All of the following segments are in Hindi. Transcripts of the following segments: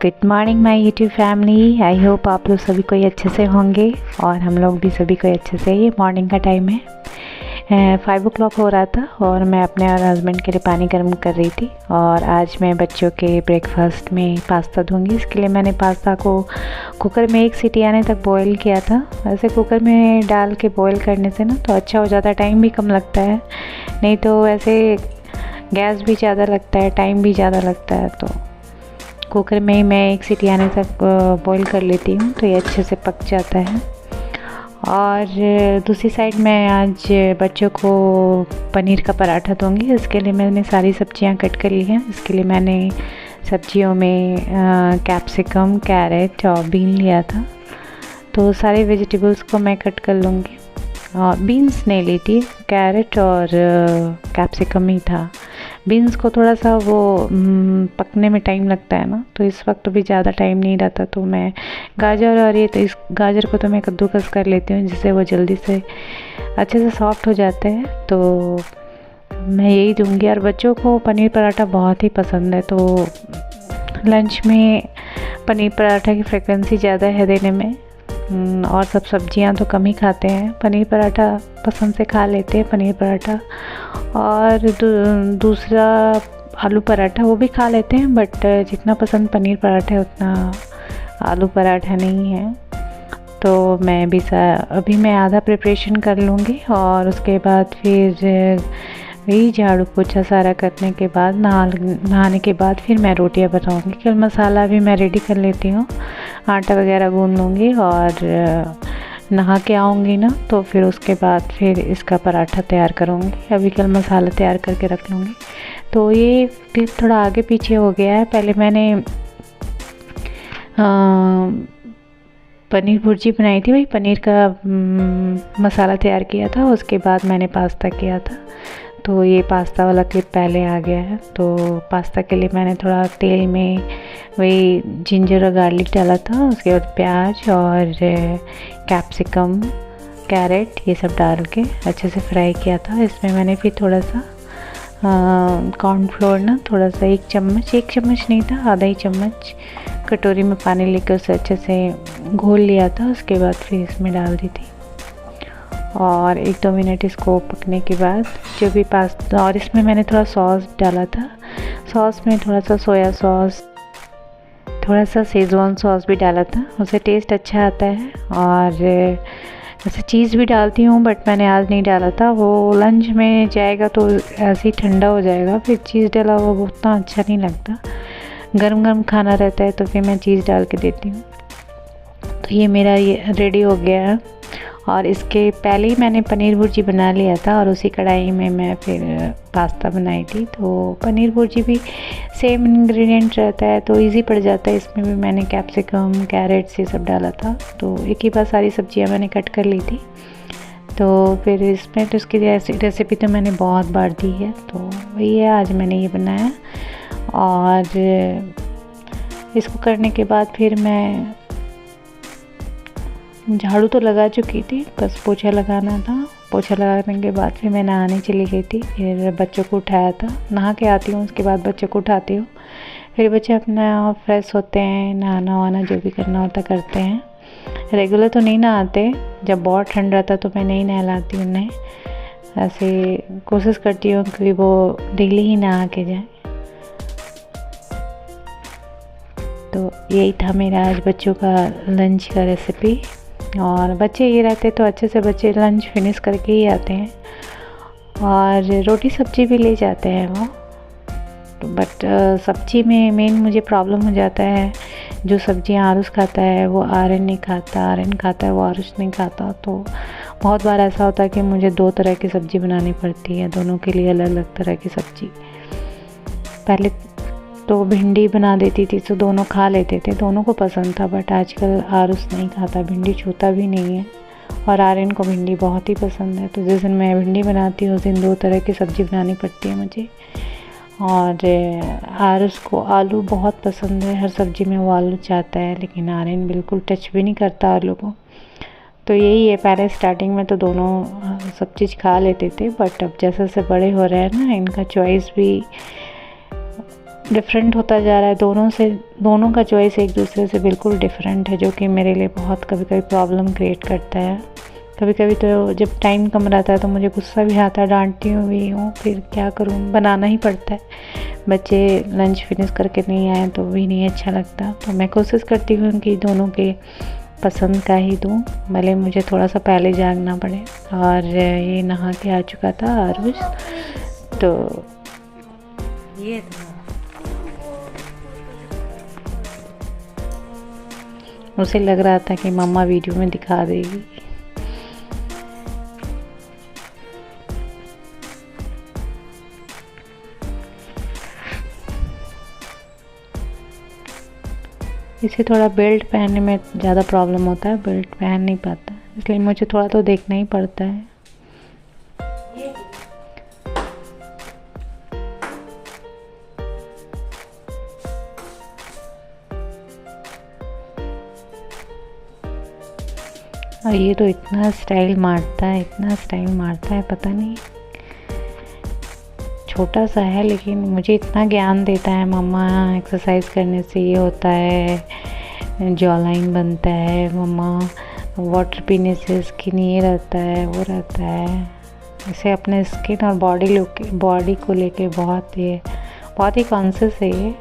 Good morning my YouTube family. I hope आप लोग सभी कोई अच्छे से होंगे और हम लोग भी सभी कोई अच्छे से। ये मॉर्निंग का टाइम है, 5 o'clock हो रहा था और मैं अपने और हस्बैंड के लिए पानी गर्म कर रही थी। और आज मैं बच्चों के ब्रेकफास्ट में पास्ता दूंगी। इसके लिए मैंने पास्ता को कुकर में 1 सीटी आने तक बॉईल किया था। वैसे कुकर में डाल के बॉईल करने से ना तो अच्छा हो जाता है, टाइम भी कम लगता है, नहीं तो वैसे गैस भी ज़्यादा लगता है, टाइम भी ज़्यादा लगता है। तो कुकर में ही मैं 1 सीटी आने तक बॉईल कर लेती हूँ तो ये अच्छे से पक जाता है। और दूसरी साइड मैं आज बच्चों को पनीर का पराठा दूँगी। इसके लिए मैंने सारी सब्जियां कट कर ली हैं। इसके लिए मैंने सब्जियों में कैप्सिकम, कैरेट और बीन लिया था। तो सारे वेजिटेबल्स को मैं कट कर लूँगी। बीन्स नहीं ली थी, कैरेट और कैप्सिकम ही था। बीन्स को थोड़ा सा वो पकने में टाइम लगता है ना, तो इस वक्त भी ज़्यादा टाइम नहीं रहता, तो मैं गाजर और ये तो इस गाजर को तो मैं कद्दूकस कर लेती हूँ जिससे वो जल्दी से अच्छे से सॉफ्ट हो जाते हैं। तो मैं यही दूँगी। और बच्चों को पनीर पराठा बहुत ही पसंद है, तो लंच में पनीर पराठा की फ्रिक्वेंसी ज़्यादा है देने में। और सब सब्जियां तो कम ही खाते हैं, पनीर पराठा पसंद से खा लेते हैं पनीर पराठा। और दूसरा आलू पराठा वो भी खा लेते हैं, बट जितना पसंद पनीर पराठा है उतना आलू पराठा नहीं है। तो मैं भी अभी मैं आधा प्रिपरेशन कर लूँगी और उसके बाद फिर वही झाड़ू पोछा सारा करने के बाद नहाने के बाद फिर मैं रोटियां बनाऊँगी। कल मसाला भी मैं रेडी कर लेती हूँ, आटा वगैरह गूँध लूँगी और नहा के आऊँगी ना तो फिर उसके बाद फिर इसका पराठा तैयार करूँगी। अभी कल मसाला तैयार करके रख लूँगी। तो ये क्लिप थोड़ा आगे पीछे हो गया है। पहले मैंने पनीर भुर्जी बनाई थी, वही पनीर का मसाला तैयार किया था। उसके बाद मैंने पास्ता किया था, तो ये पास्ता वाला क्लिप पहले आ गया है। तो पास्ता के लिए मैंने थोड़ा तेल में वही जिंजर और गार्लिक डाला था, उसके बाद प्याज और कैप्सिकम, कैरेट ये सब डाल के अच्छे से फ्राई किया था। इसमें मैंने फिर थोड़ा सा कॉर्नफ्लोर ना थोड़ा सा 1 चम्मच नहीं था, आधा ही चम्मच कटोरी में पानी लेकर उसे अच्छे से घोल लिया था। उसके बाद फिर इसमें डाल दी थी और 1-2 मिनट इसको पकने के बाद जो भी पास्ता, और इसमें मैंने थोड़ा सॉस डाला था। सॉस में थोड़ा सा सोया सॉस, थोड़ा सा शेज़वान सॉस भी डाला था, उससे टेस्ट अच्छा आता है। और वैसे चीज़ भी डालती हूँ बट मैंने आज नहीं डाला था, वो लंच में जाएगा तो ऐसे ही ठंडा हो जाएगा, फिर चीज़ डाला हुआ वो उतना अच्छा नहीं लगता। गरम गरम खाना रहता है तो फिर मैं चीज़ डाल के देती हूँ। तो ये मेरा ये रेडी हो गया है। और इसके पहले ही मैंने पनीर भुर्जी बना लिया था और उसी कढ़ाई में मैं फिर पास्ता बनाई थी। तो पनीर भुर्जी भी सेम इंग्रेडिएंट रहता है तो इजी पड़ जाता है। इसमें भी मैंने कैप्सिकम, कैरेट्स ये सब डाला था, तो एक ही बार सारी सब्जियां मैंने कट कर ली थी। तो फिर इसमें तो इसकी रेसिपी तो मैंने बहुत बार दी है, तो वही है आज मैंने ये बनाया। और इसको करने के बाद फिर मैं झाड़ू तो लगा चुकी थी, बस पोछा लगाना था। पोछा लगाने के बाद फिर मैं नहाने चली गई थी, फिर बच्चों को उठाया था। नहा के आती हूँ, उसके बाद बच्चों को उठाती हूँ, फिर बच्चे अपना फ्रेश होते हैं, नहाना वाना जो भी करना होता करते हैं। रेगुलर तो नहीं नहाते, जब बहुत ठंड रहता तो मैं नहीं नहलाती उन्हें, ऐसे कोशिश करती हूँ कि वो डेली ही नहा के जाए। तो यही था मेरा आज बच्चों का लंच का रेसिपी। और बच्चे ये रहते तो अच्छे से बच्चे लंच फिनिश करके ही आते हैं और रोटी सब्जी भी ले जाते हैं वो। बट सब्जी में मेन मुझे प्रॉब्लम हो जाता है, जो सब्जियां आरुष खाता है वो आर्यन नहीं खाता, आर्यन खाता है वो आरुष नहीं खाता। तो बहुत बार ऐसा होता है कि मुझे 2 तरह की सब्ज़ी बनानी पड़ती है, दोनों के लिए अलग अलग तरह की सब्ज़ी। पहले तो भिंडी बना देती थी तो दोनों खा लेते थे, दोनों को पसंद था, बट आजकल आरुष नहीं खाता, भिंडी छूता भी नहीं है। और आर्यन को भिंडी बहुत ही पसंद है, तो जिस दिन मैं भिंडी बनाती हूँ उस दिन 2 तरह की सब्ज़ी बनानी पड़ती है मुझे। और आरुष को आलू बहुत पसंद है, हर सब्ज़ी में वो आलू चाहता है, लेकिन आर्यन बिल्कुल टच भी नहीं करता आलू को। तो यही है, पहले स्टार्टिंग में तो दोनों सब चीज़ खा लेते थे, बट अब जैसे जैसे बड़े हो रहे हैं ना, इनका चॉइस भी डिफरेंट होता जा रहा है। दोनों का चॉइस एक दूसरे से बिल्कुल डिफरेंट है, जो कि मेरे लिए बहुत कभी कभी प्रॉब्लम क्रिएट करता है। कभी कभी तो जब टाइम कम रहता है तो मुझे गुस्सा भी आता है, डांटती हूँ भी हूँ, फिर क्या करूँ, बनाना ही पड़ता है। बच्चे लंच फिनिश करके नहीं आए तो भी नहीं अच्छा लगता, तो मैं कोशिश करती हूँ कि दोनों के पसंद का ही दूँ, भले मुझे थोड़ा सा पहले जागना पड़े। और ये नहा के आ चुका था आरुष, तो ये उसे लग रहा था कि मम्मा वीडियो में दिखा देगी। इसे थोड़ा बेल्ट पहनने में ज़्यादा प्रॉब्लम होता है, बेल्ट पहन नहीं पाता, इसलिए मुझे थोड़ा तो देखना ही पड़ता है। और ये तो इतना स्टाइल मारता है, पता नहीं, छोटा सा है लेकिन मुझे इतना ज्ञान देता है। मम्मा एक्सरसाइज करने से ये होता है, जॉ लाइन बनता है, मम्मा वाटर पीने से स्किन ये रहता है, वो रहता है। इसे अपने स्किन और बॉडी को लेके बहुत ही कॉन्शियस है ये।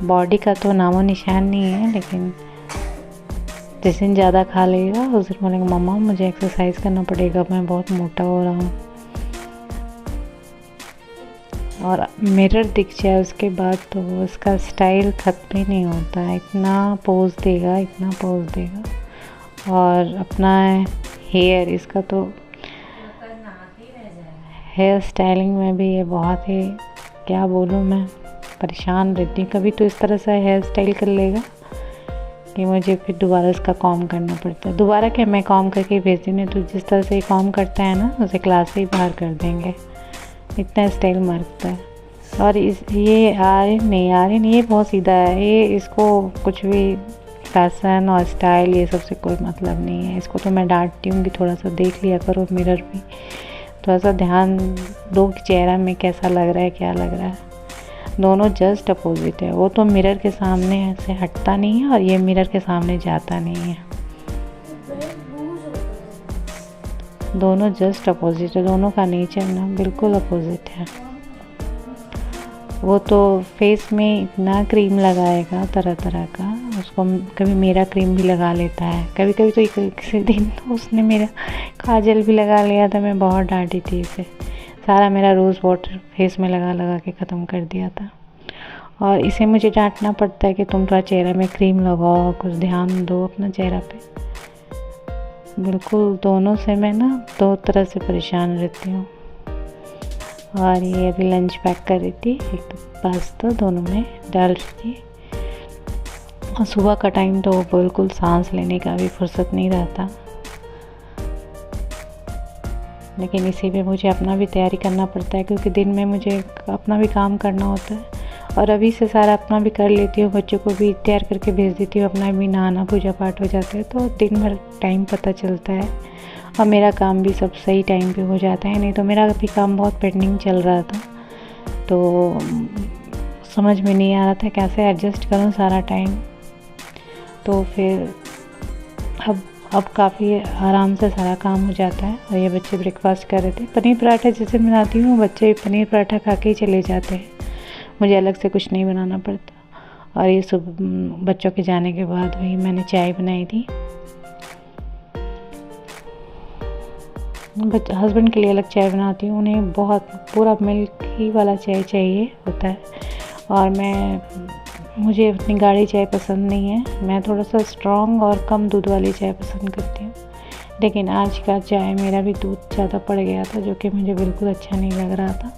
बॉडी का तो नामो निशान नहीं है, लेकिन जिस दिन ज़्यादा खा लेगा उस दिन बोलेगा मम्मा मुझे एक्सरसाइज करना पड़ेगा, मैं बहुत मोटा हो रहा हूँ। और मिरर दिख जाए उसके बाद तो उसका स्टाइल ख़त्म ही नहीं होता है, इतना पोज देगा। और अपना हेयर, इसका तो हेयर स्टाइलिंग में भी ये बहुत ही, क्या बोलूँ मैं, परेशान रहती हूँ। कभी तो इस तरह से हेयर स्टाइल कर लेगा कि मुझे फिर दोबारा इसका कॉम करना पड़ता है। दोबारा क्या, मैं कॉम करके भेज दूँ, तो जिस तरह से कॉम करता है ना, उसे क्लास से ही बाहर कर देंगे, इतना स्टाइल मारता है। और ये आर्यन ये बहुत सीधा है, ये इसको कुछ भी फैशन और स्टाइल ये सबसे कोई मतलब नहीं है। इसको तो मैं डांटती हूँ कि थोड़ा सा देख लिया करो मिरर भी, थोड़ा सा ध्यान दो कि चेहरा में कैसा लग रहा है, क्या लग रहा है। दोनों जस्ट अपोजिट है, वो तो मिरर के सामने से हटता नहीं है और ये मिरर के सामने जाता नहीं है। दोनों जस्ट अपोजिट है, दोनों का नेचर ना बिल्कुल अपोजिट है। वो तो फेस में इतना क्रीम लगाएगा तरह तरह का, उसको कभी मेरा क्रीम भी लगा लेता है, कभी कभी तो किसी दिन तो उसने मेरा काजल भी लगा लिया था। मैं बहुत डांटी थी इसे, सारा मेरा रोज़ वाटर फेस में लगा के ख़त्म कर दिया था। और इसे मुझे डांटना पड़ता है कि तुम थोड़ा चेहरे में क्रीम लगाओ, कुछ ध्यान दो अपना चेहरा पे। बिल्कुल दोनों से मैं ना दो तरह से परेशान रहती हूँ। और ये अभी लंच पैक कर रही थी, एक तो पास्ता दोनों में डाल रही थी। और सुबह का टाइम तो बिल्कुल सांस लेने का भी फुर्सत नहीं रहता, लेकिन इसी में मुझे अपना भी तैयारी करना पड़ता है, क्योंकि दिन में मुझे अपना भी काम करना होता है। और अभी से सारा अपना भी कर लेती हूँ, बच्चों को भी तैयार करके भेज देती हूँ, अपना भी नहाना पूजा पाठ हो जाता है, तो दिन भर टाइम पता चलता है। और मेरा काम भी सब सही टाइम पे हो जाता है, नहीं तो मेरा भी काम बहुत पेंडिंग चल रहा था, तो समझ में नहीं आ रहा था कैसे एडजस्ट करूँ सारा टाइम। तो फिर अब काफ़ी आराम से सारा काम हो जाता है। और ये बच्चे ब्रेकफास्ट कर रहे थे, पनीर पराठा जैसे बनाती हूँ बच्चे पनीर पराठा खा के ही चले जाते हैं, मुझे अलग से कुछ नहीं बनाना पड़ता। और ये सुबह बच्चों के जाने के बाद वही मैंने चाय बनाई थी, हस्बैंड के लिए अलग चाय बनाती हूँ, उन्हें बहुत पूरा मिल्क ही वाला चाय चाहिए होता है। और मुझे उतनी गाढ़ी चाय पसंद नहीं है, मैं थोड़ा सा स्ट्रॉन्ग और कम दूध वाली चाय पसंद करती हूँ। लेकिन आज का चाय मेरा भी दूध ज़्यादा पड़ गया था, जो कि मुझे बिल्कुल अच्छा नहीं लग रहा था।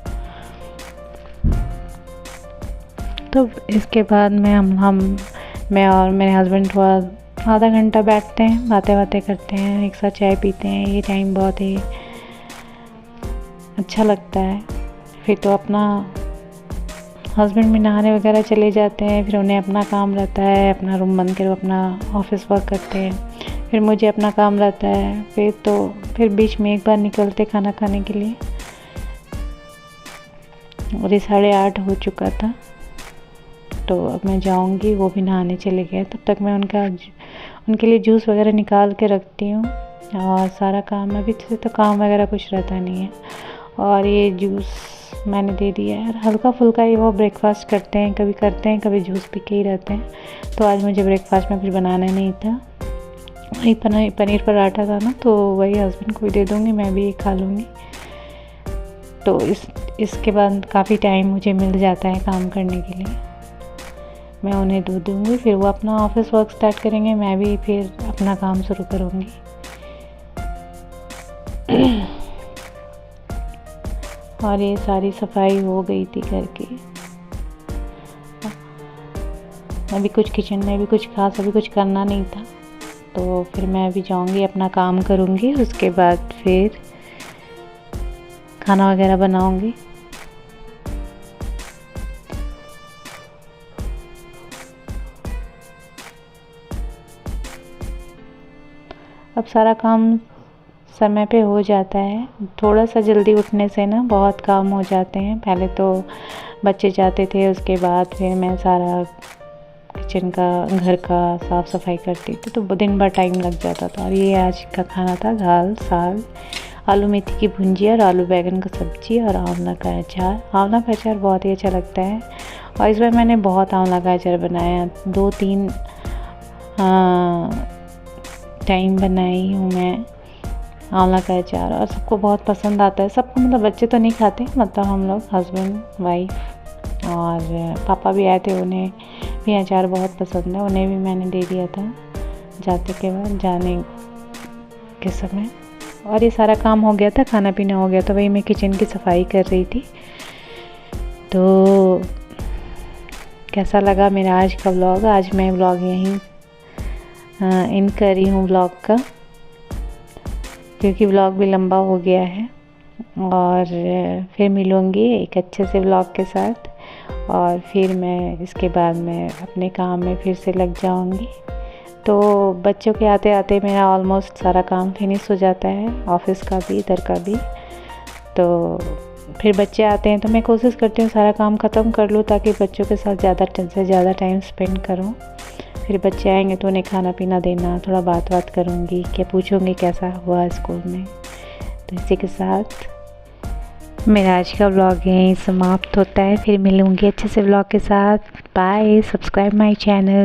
तो इसके बाद मैं और मेरे हस्बैंड थोड़ा आधा घंटा बैठते हैं, बातें करते हैं, एक साथ चाय पीते हैं। ये टाइम बहुत ही अच्छा लगता है। फिर तो अपना हस्बैंड भी नहाने वगैरह चले जाते हैं, फिर उन्हें अपना काम रहता है, अपना रूम बंद कर अपना ऑफिस वर्क करते हैं। फिर मुझे अपना काम रहता है, फिर बीच में एक बार निकलते खाना खाने के लिए। और ये 8:30 हो चुका था। तो अब मैं जाऊंगी, वो भी नहाने चले गए। तब तक मैं उनके लिए जूस वगैरह निकाल के रखती हूँ और सारा काम, अभी से तो काम वगैरह कुछ रहता नहीं है। और ये जूस मैंने दे दिया है। हल्का फुल्का ही वो ब्रेकफास्ट करते हैं, कभी जूस पी के ही रहते हैं। तो आज मुझे ब्रेकफास्ट में कुछ बनाना नहीं था, वही पनीर पराठा था ना, तो वही हस्बैंड को भी दे दूँगी, मैं भी खा लूँगी। तो इसके बाद काफ़ी टाइम मुझे मिल जाता है काम करने के लिए। मैं उन्हें दूध दूँगी, फिर वो अपना ऑफिस वर्क स्टार्ट करेंगे, मैं भी फिर अपना काम शुरू करूँगी। और ये सारी सफाई हो गई थी घर की। अभी कुछ किचन में भी कुछ खास अभी कुछ करना नहीं था, तो फिर मैं अभी जाऊँगी, अपना काम करूँगी, उसके बाद फिर खाना वगैरह बनाऊँगी। अब सारा काम समय पे हो जाता है, थोड़ा सा जल्दी उठने से ना बहुत काम हो जाते हैं। पहले तो बच्चे जाते थे, उसके बाद फिर मैं सारा किचन का, घर का साफ़ सफाई करती थी, तो दिन भर टाइम लग जाता था। और ये आज का खाना था दाल, साग, आलू मेथी की भुंजिया और आलू बैंगन का सब्जी और आंवला का अचार। आंवला का अचार बहुत ही अच्छा लगता है और इस बार मैंने बहुत आंवला का अचार बनाया, 2-3 टाइम बनाई हूँ मैं आंवला का अचार, और सबको बहुत पसंद आता है। सबको, मतलब बच्चे तो नहीं खाते, मतलब हम लोग हस्बैंड वाइफ और पापा भी आए थे, उन्हें भी अचार बहुत पसंद है, उन्हें भी मैंने दे दिया था जाने के समय। और ये सारा काम हो गया था, खाना पीना हो गया था, वही मैं किचन की सफाई कर रही थी। तो कैसा लगा मेरा आज का व्लॉग? आज मैं व्लॉग यहीं इन कर रही हूँ व्लॉग का, क्योंकि व्लॉग भी लंबा हो गया है। और फिर मिलूँगी एक अच्छे से व्लॉग के साथ, और फिर मैं इसके बाद मैं अपने काम में फिर से लग जाऊँगी। तो बच्चों के आते आते मेरा ऑलमोस्ट सारा काम फिनिश हो जाता है, ऑफिस का भी, इधर का भी। तो फिर बच्चे आते हैं तो मैं कोशिश करती हूँ सारा काम ख़त्म कर लूँ, ताकि बच्चों के साथ ज़्यादा से ज़्यादा टाइम स्पेंड करूँ। फिर बच्चे आएंगे तो उन्हें खाना पीना देना, थोड़ा बात करूँगी, क्या पूछूँगी कैसा हुआ स्कूल में। तो इसी के साथ मेरा आज का व्लॉग यहीं समाप्त होता है। फिर मिलूँगी अच्छे से व्लॉग के साथ। Bye, subscribe my channel.